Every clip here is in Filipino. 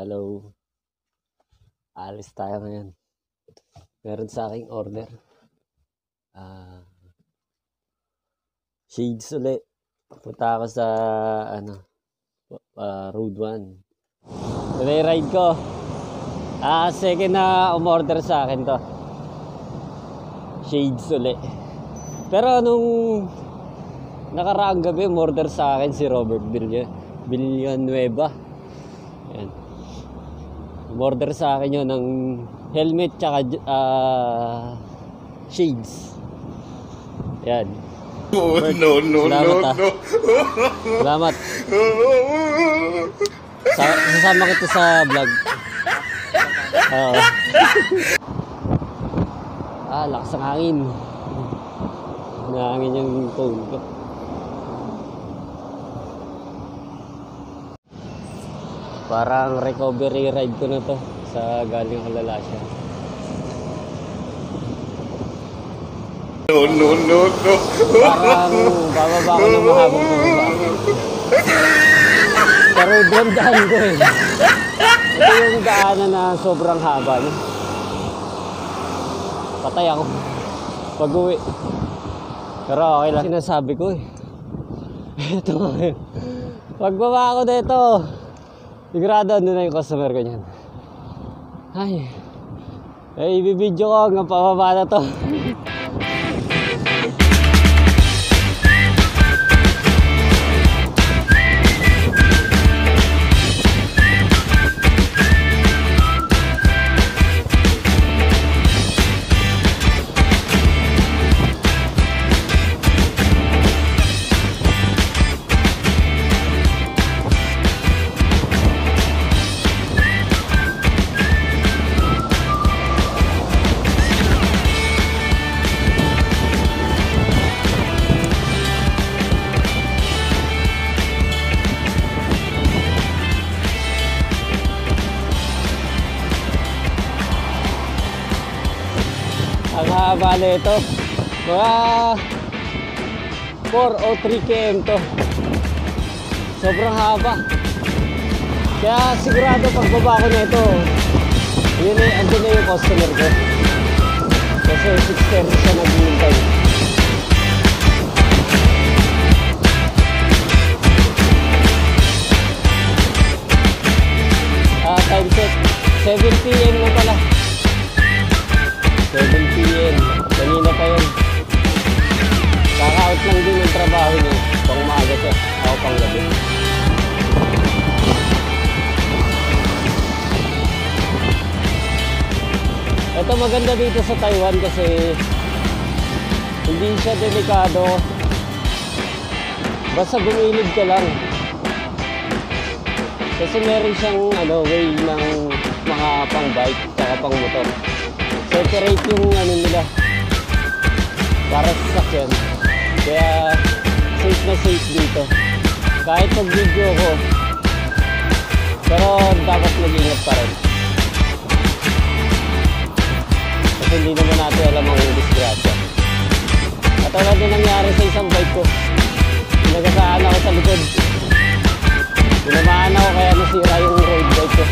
Hello. Alis tayo ngayon. Meron sa aking order. Shades ulit. Punta ako sa Road 1. Ride ko. Second na umorder sa akin to. Shades ulit. Pero nung nakaraang gabi, umorder sa akin si Robert Villanueva. Ayan. Umorder sa akin yun ng helmet tsaka shades. Ayan. Oh, no. Salamat. Sasama kita sa vlog. Lakas ng hangin. Nahangin yung phone ko. Parang recovery ride ko na to sa galing Kalalasya. No. Parang bababa ko ng mahabang bumaba. Pero doon daan ko eh. Ito yung daanan na sobrang haba. No? Patay ako pag-uwi. Pero okay lang. Sinasabi ko eh. Ito nga eh. Pagbaba ako dito, sigurado ano na yung customer ko niyan. Ibibidyo ko hanggang pababa na to. Ang haba na ito. Mga 4 o 3 km to. Sobrang haba. Kaya sigurado pagbaba ko na ito, yun eh, andun na yung customer ko. Kasi 6:30 siya naghihintay. Time check. 7 PM na pala. 7 PM. Kanina pa yun. Kaka-out lang din yung trabaho niya. Pang umaga siya. Ako pang gabi. Ito maganda dito sa Taiwan kasi hindi siya delikado. Basta gumilid ka lang. Kasi meron siyang way ng mga pang bike at pang motor. Separate yung nila para sa sasakyan. Kaya safe na safe dito. Kahit mag-video ko, pero dapat mag-ingat pa rin. Kasi hindi naman natin alam ang disgrasya. At wala din nangyari sa isang bike ko. Nagasaan ako sa likod. Tinamaan ako kaya nasira yung road bike ko.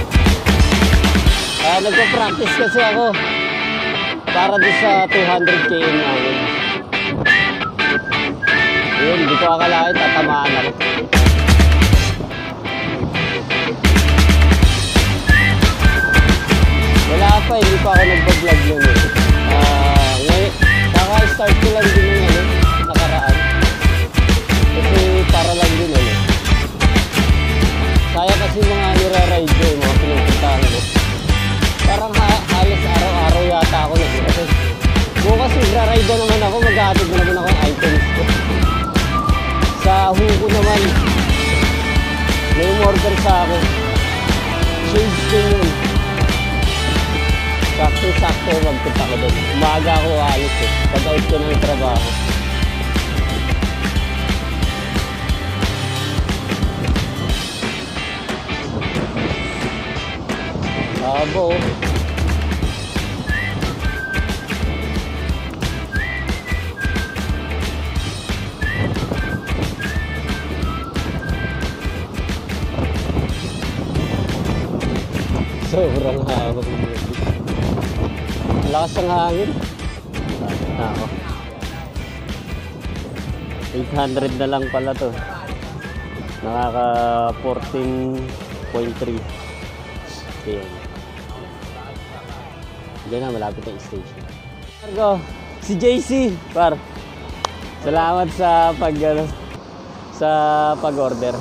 Kaya nagpa-practice kasi ako para din sa 200 km namin. Yun, hindi ko akalain tatamaan ako. Wala pa, hindi pa ako nagpa-vlog nun eh. Ngayon, kaka-start ko lang din yung nakaraan. Kasi para lang din Kaya kasi mga nire-ride ko, mga pinupuntahan ko. Parang halos araw-araw yata ako kasi bukas magra-ride na naman ako, mag-aatid na naman ako ng items ko. Sa Hugo naman, may umorder sa akin. Shades din yun. Sakto magpunta ko doon. Umaga ako alis eh. Pag-out ko ng trabaho. Abo. Sobrang hawak. Lakas ng hangin. Ako. 800 na lang pala to. Nakaka 14.3. Ayan. Diyan na, malapit ang station. Cargo, si JC, par. Salamat sa pag-order.